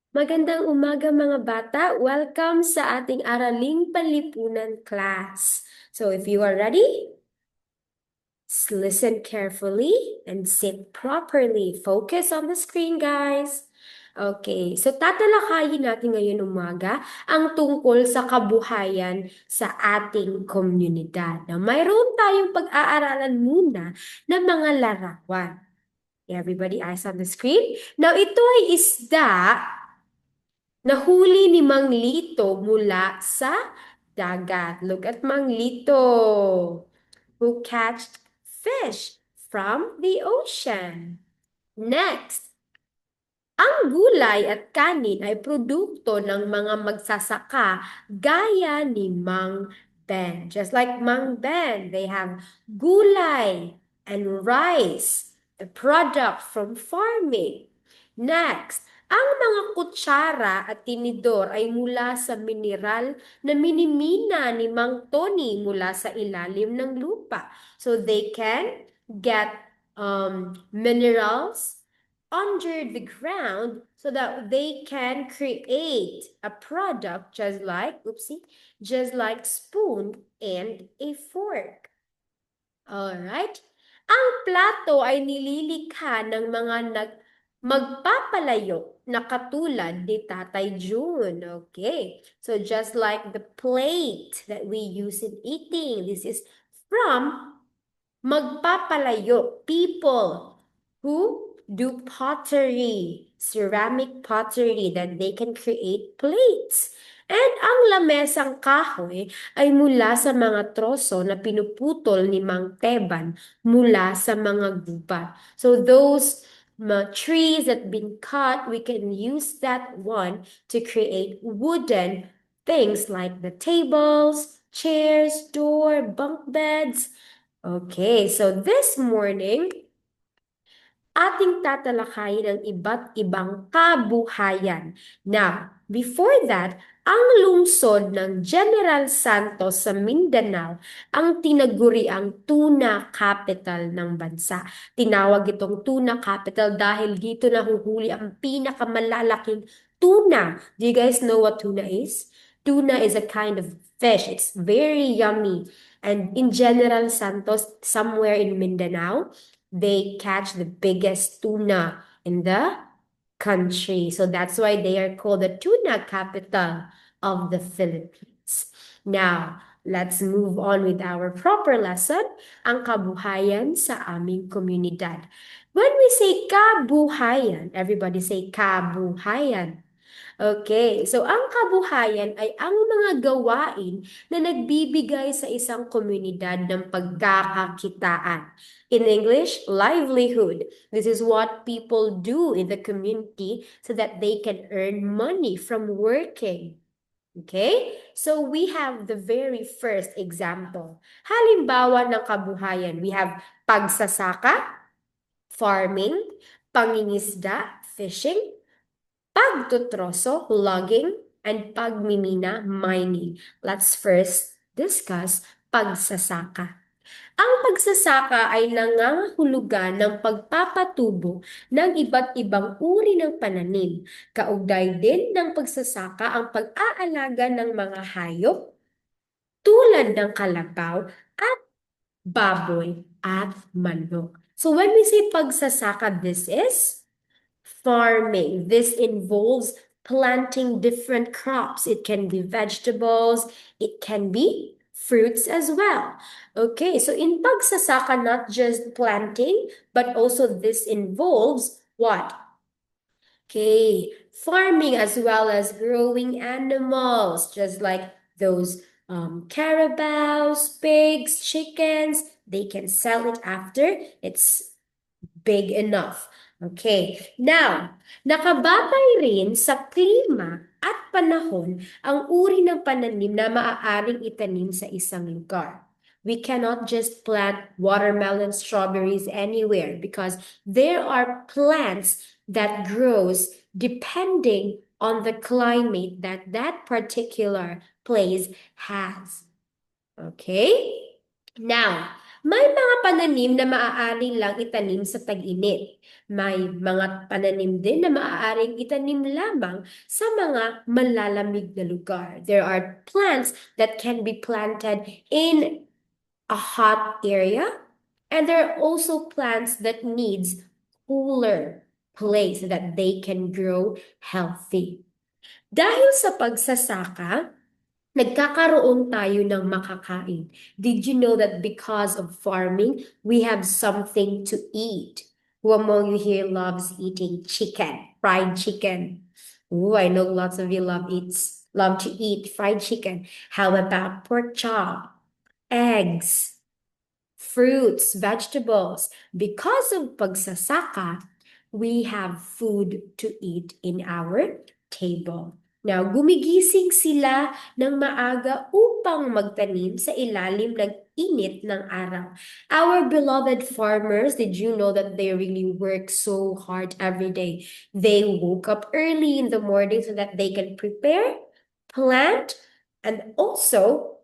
Magandang umaga mga bata. Welcome sa ating Araling Panlipunan class. So if you are ready, listen carefully and sit properly. Focus on the screen, guys. Okay, so tatalakayin natin ngayon umaga ang tungkol sa kabuhayan sa ating komunidad. Now, mayroon tayong pag-aaralan muna ng mga larawan. Everybody eyes on the screen. Now, ito ay isda nahuli ni Mang Lito mula sa dagat. Look at Mang Lito, who catched fish from the ocean. Next, ang gulay at kanin ay produkto ng mga magsasaka gaya ni Mang Ben. Just like Mang Ben, they have gulay and rice, the product from farming. Next, ang mga kutsara at tinidor ay mula sa mineral na minimina ni Mang Tony mula sa ilalim ng lupa. So they can get minerals under the ground so that they can create a product just like, oopsie, just like spoon and a fork. Alright? Ang plato ay nililikha ng mga magpapalayo na katulad ni Tatay June. Okay. So just like the plate that we use in eating, this is from magpapalayo, people who do pottery, ceramic pottery, that they can create plates. And ang lamesang kahoy ay mula sa mga troso na pinuputol ni Mang Teban mula sa mga gubat. So those trees that been cut, we can use that one to create wooden things like the tables, chairs, door, bunk beds. Okay, so this morning, ating tatalakayin ang iba't ibang kabuhayan. Now, before that, ang lungsod ng General Santos sa Mindanao ang tinaguriang tuna capital ng bansa. Tinawag itong tuna capital dahil dito nahuhuli ang pinakamalalaking tuna. Do you guys know what tuna is? Tuna is a kind of fish. It's very yummy. And in General Santos, somewhere in Mindanao, they catch the biggest tuna in the country. So that's why they are called the tuna capital of the Philippines. Now, let's move on with our proper lesson, ang kabuhayan sa aming komunidad. When we say kabuhayan, everybody say kabuhayan. Okay, so ang kabuhayan ay ang mga gawain na nagbibigay sa isang komunidad ng pagkakakitaan. In English, livelihood. This is what people do in the community so that they can earn money from working. Okay? So we have the very first example. Halimbawa ng kabuhayan, we have pagsasaka, farming, pangingisda, fishing, pagtutroso, logging, and pagmimina, mining. Let's first discuss pagsasaka. Ang pagsasaka ay nangangahulugan ng pagpapatubo ng iba't ibang uri ng pananim. Kaugnay din ng pagsasaka ang pag-aalaga ng mga hayop tulad ng kalabaw at baboy at manok. So when we say pagsasaka, this is farming. This involves planting different crops. It can be vegetables, it can be fruits as well. Okay, so in pagsasaka, not just planting, but also this involves what? Okay, farming as well as growing animals, just like those carabaos, pigs, chickens. They can sell it after it's big enough. Okay. Now, nakabatay rin sa klima at panahon ang uri ng pananim na maaaring itanim sa isang lugar. We cannot just plant watermelon, strawberries anywhere because there are plants that grows depending on the climate that that particular place has. Okay? Now, May mga pananim na maaari lang itanim sa tag-init. May mga pananim din na maaaring itanim lamang sa mga malalamig na lugar. There are plants that can be planted in a hot area, and there are also plants that needs cooler place so that they can grow healthy. Dahil sa pagsasaka, nagkakaroon tayo ng makakain. Did you know that because of farming, we have something to eat? Who among you here loves eating chicken, fried chicken? Ooh, I know lots of you love to eat fried chicken. How about pork chop, eggs, fruits, vegetables? Because of pagsasaka, we have food to eat in our table. Now, gumigising sila ng maaga upang magtanim sa ilalim ng init ng araw. Our beloved farmers, did you know that they really work so hard every day? They woke up early in the morning so that they can prepare, plant, and also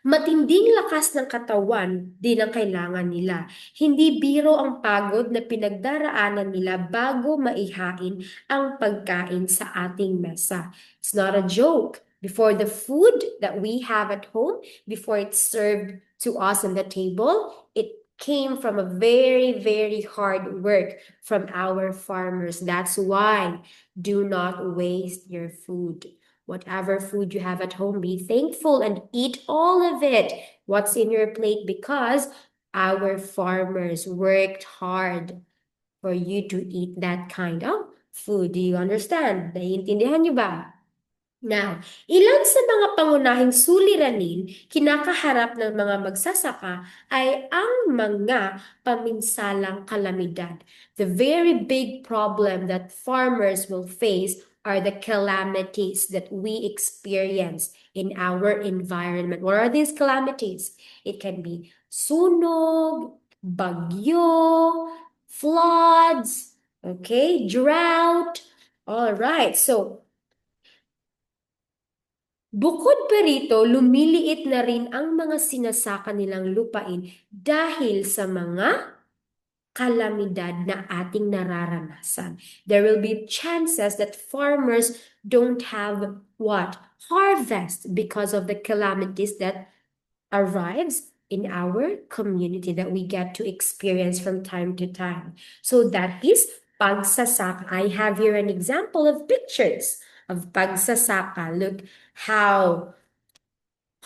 matinding lakas ng katawan din ang kailangan nila. Hindi biro ang pagod na pinagdaraanan nila bago maihain ang pagkain sa ating mesa. It's not a joke. Before the food that we have at home, before it's served to us on the table, it came from a very, very hard work from our farmers. That's why do not waste your food. Whatever food you have at home, be thankful and eat all of it. What's in your plate? Because our farmers worked hard for you to eat that kind of food. Do you understand? Naiintindihan niyo ba? Now, ilan sa mga pangunahing suliranin kinakaharap ng mga magsasaka ay ang mga paminsalang kalamidad. The very big problem that farmers will face are the calamities that we experience in our environment. What are these calamities? It can be sunog, bagyo, floods, okay, drought. All right, so bukod pa rito, lumiliit na rin ang mga sinasaka nilang lupain dahil sa mga kalamidad na ating nararanasan. There will be chances that farmers don't have what? Harvest because of the calamities that arrives in our community that we get to experience from time to time. So that is pagsasaka. I have here an example of pictures of pagsasaka. Look how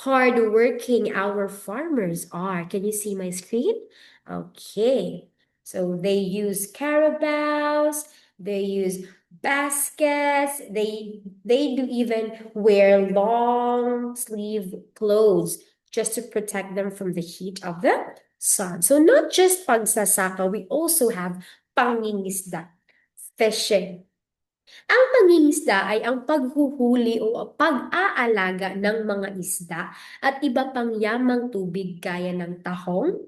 hardworking our farmers are. Can you see my screen? Okay. So they use carabaos, they use baskets, they do even wear long sleeve clothes just to protect them from the heat of the sun. So not just pagsasaka, we also have pangingisda, fishing. Ang pangingisda ay ang paghuhuli o pag-aalaga ng mga isda at iba pang yamang tubig gaya ng tahong,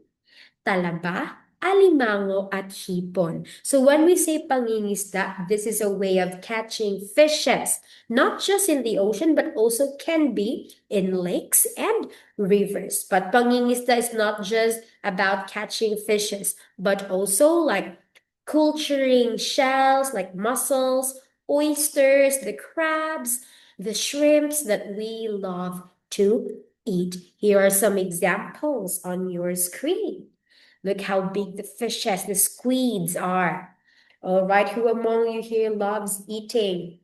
talaba, alimango at hipon. So when we say pangingisda, this is a way of catching fishes, not just in the ocean but also can be in lakes and rivers. But pangingisda is not just about catching fishes, but also like culturing shells like mussels, oysters, the crabs, the shrimps that we love to eat. Here are some examples on your screen. Look how big the fishes, the squids are. All right, who among you here loves eating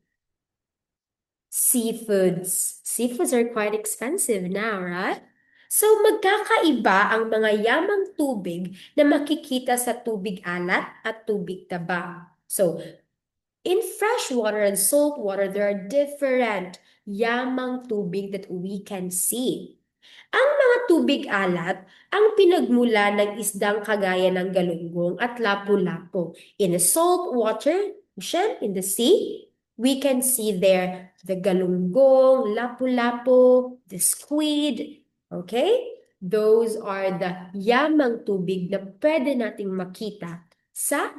seafoods? Seafoods are quite expensive now, right? So magkakaiba ang mga yamang tubig na makikita sa tubig alat at tubig taba. So in fresh water and salt water, there are different yamang tubig that we can see. Ang mga tubig alat ang pinagmula ng isdang kagaya ng galunggong at lapu-lapu. In the salt water ocean, in the sea, we can see there the galunggong, lapu-lapu, the squid, okay? Those are the yamang tubig na pwede nating makita sa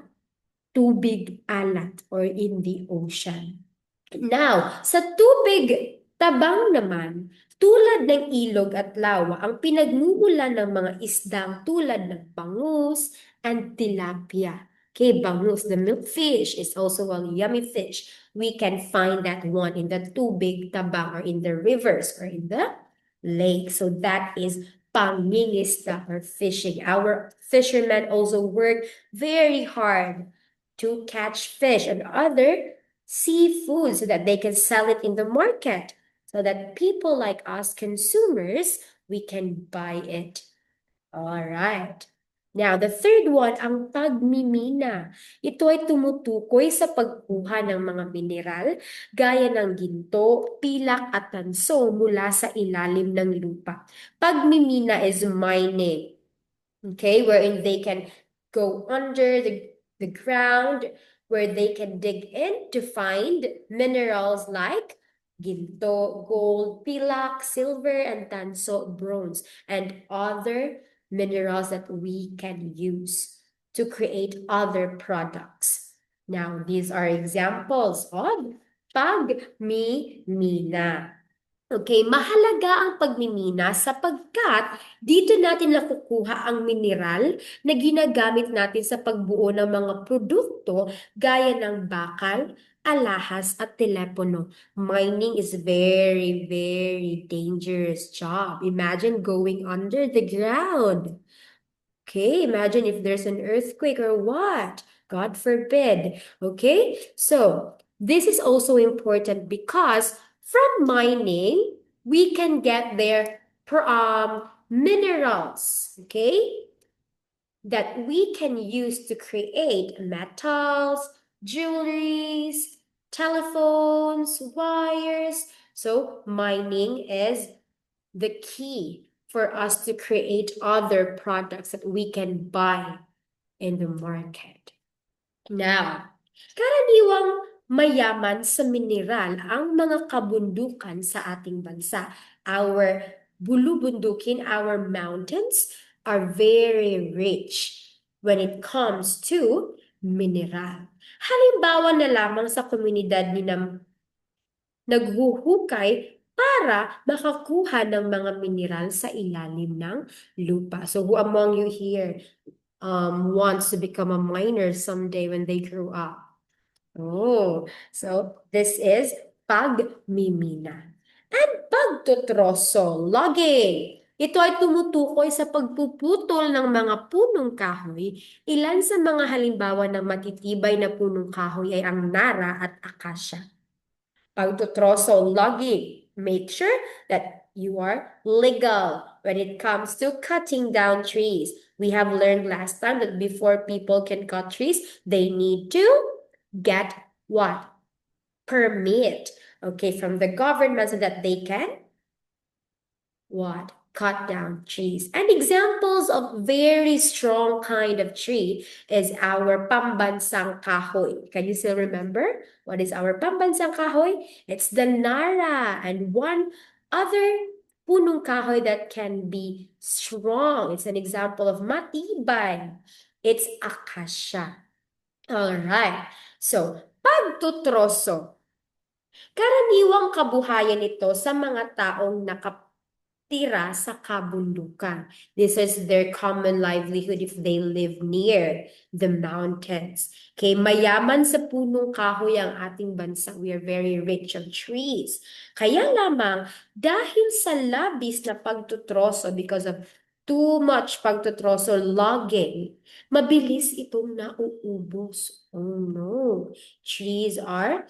tubig alat or in the ocean. Now, sa tubig Tabang naman, tulad ng ilog at lawa, ang pinagmumulan ng mga isdang tulad ng bangus and tilapia. Okay, bangus, the milk fish, is also a yummy fish. We can find that one in the tubig, tabang, or in the rivers or in the lake. So that is pangingisda or fishing. Our fishermen also work very hard to catch fish and other seafood so that they can sell it in the market so that people like us consumers, we can buy it. All right. Now, the third one, ang pagmimina. Ito ay tumutukoy sa pagkuha ng mga mineral gaya ng ginto, pilak at tanso mula sa ilalim ng lupa. Pagmimina is mining, okay, wherein they can go under the ground, where they can dig in to find minerals like ginto, gold, pilak, silver, and tanso, bronze, and other minerals that we can use to create other products. Now, these are examples of pagmimina. Okay, mahalaga ang pagmimina sapagkat dito natin nakukuha ang mineral na ginagamit natin sa pagbuo ng mga produkto gaya ng bakal, alahas at telepono. Mining is very, very dangerous job. Imagine going under the ground. Okay, imagine if there's an earthquake or what? God forbid. Okay, so this is also important because from mining, we can get their minerals, okay, that we can use to create metals, jewelries, telephones, wires. So mining is the key for us to create other products that we can buy in the market. Now, karaniwang mayaman sa mineral ang mga kabundukan sa ating bansa. Our bulubundukin, our mountains are very rich when it comes to mineral. Halimbawa na lamang sa komunidad ni naghuhukay para makakuha ng mga mineral sa ilalim ng lupa. So who among you here wants to become a miner someday when they grow up? Oh, so this is pagmimina. And pagtutroso, logging. Ito ay tumutukoy sa pagpuputol ng mga punong kahoy. Ilan sa mga halimbawa ng matitibay na punong kahoy ay ang nara at akasya. Pagtutroso, logging. Make sure that you are legal when it comes to cutting down trees. We have learned last time that before people can cut trees, they need to get what? Permit. Okay, from the government so that they can what? Cut down trees. And examples of very strong kind of tree is our pambansang kahoy. Can you still remember what is our pambansang kahoy? It's the nara and one other punong kahoy that can be strong. It's an example of matibay. It's acacia. All right. So, pagtutroso. Karaniwang kabuhayan ito sa mga taong nakatira sa kabundukan. This is their common livelihood if they live near the mountains. Okay, mayaman sa punong kahoy ang ating bansa. We are very rich of trees. Kaya lamang, dahil sa labis na pagtutroso because of too much pagtutroso logging, mabilis itong nauubos. Oh no, trees are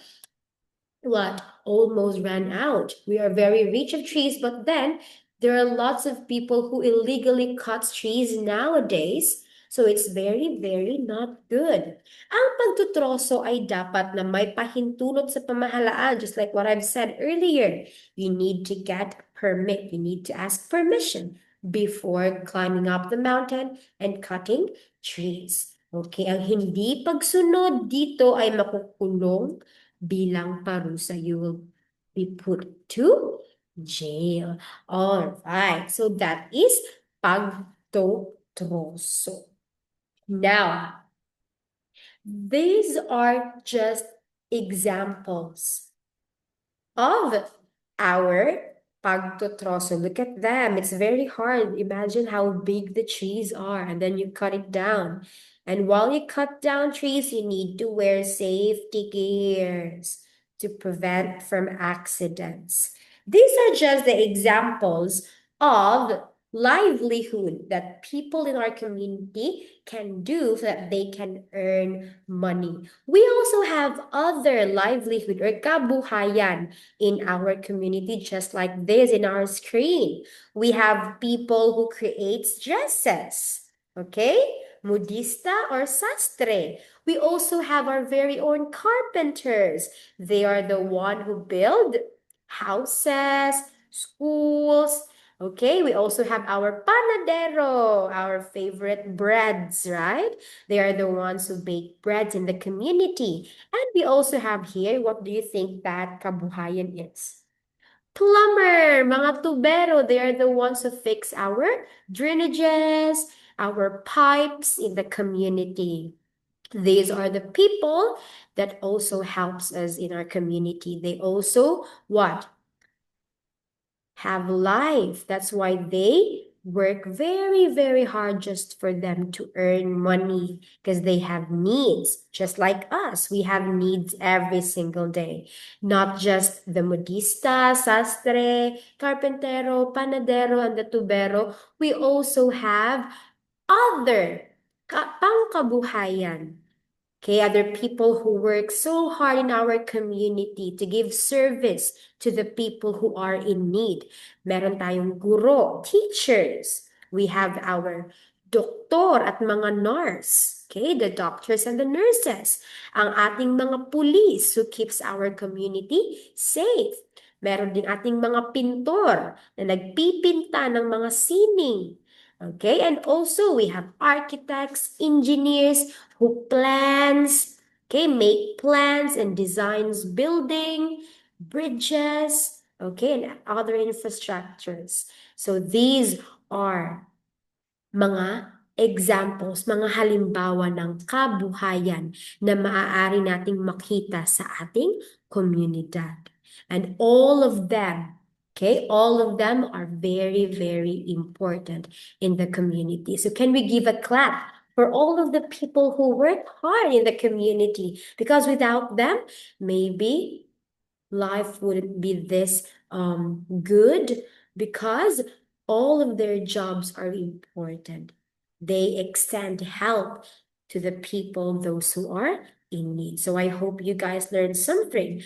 what almost ran out. We are very rich of trees, but then there are lots of people who illegally cut trees nowadays. So it's very, very not good. Ang pagtutroso ay dapat na may pahintulot sa pamahalaan, just like what I've said earlier. You need to get permit. You need to ask permission before climbing up the mountain and cutting trees. Okay, ang hindi pagsunod dito ay makukulong bilang parusa. You will be put to jail. All right. So that is pagtotroso. Now, these are just examples of our pagtotroso. Look at them. It's very hard. Imagine how big the trees are, and then you cut it down. And while you cut down trees, you need to wear safety gears to prevent from accidents. These are just the examples of livelihood that people in our community can do so that they can earn money. We also have other livelihood or kabuhayan in our community, just like this in our screen. We have people who creates dresses, okay? Modista or sastre. We also have our very own carpenters. They are the one who build houses, schools. Okay, we also have our panadero, our favorite breads, right? They are the ones who bake breads in the community. And we also have here, what do you think that kabuhayan is? Plumber, mga tubero, they are the ones who fix our drainages, our pipes in the community. These are the people that also helps us in our community. They also what? Have life. That's why they work very, very hard just for them to earn money because they have needs, just like us. We have needs every single day, not just the modista, sastre, carpentero, panadero, and the tubero. We also have other pangkabuhayan. Okay, other people who work so hard in our community to give service to the people who are in need. Meron tayong guro, teachers. We have our doktor at mga nurse. Okay, the doctors and the nurses. Ang ating mga police who keeps our community safe. Meron din ating mga pintor na nagpipinta ng mga sining. Okay, and also we have architects, engineers who plans, okay, make plans and designs building, bridges, okay, and other infrastructures. So these are mga examples, mga halimbawa ng kabuhayan na maaari nating makita sa ating komunidad. And all of them, okay, all of them are very, very important in the community. So can we give a clap for all of the people who work hard in the community? Because without them, maybe life wouldn't be this good because all of their jobs are important. They extend help to the people, those who are in need. So I hope you guys learned something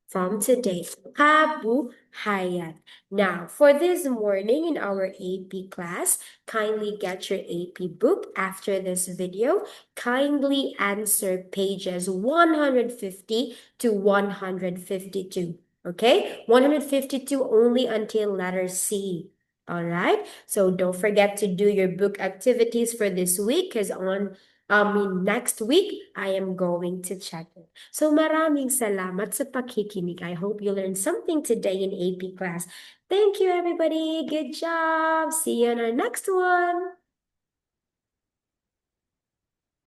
from today. Kabuhayan. Now, for this morning in our AP class, kindly get your AP book after this video. Kindly answer pages 150 to 152. Okay? 152 only until letter C. All right? So don't forget to do your book activities for this week because next week, I am going to check it. So maraming salamat sa pakikinig. I hope you learned something today in AP class. Thank you, everybody. Good job. See you in our next one.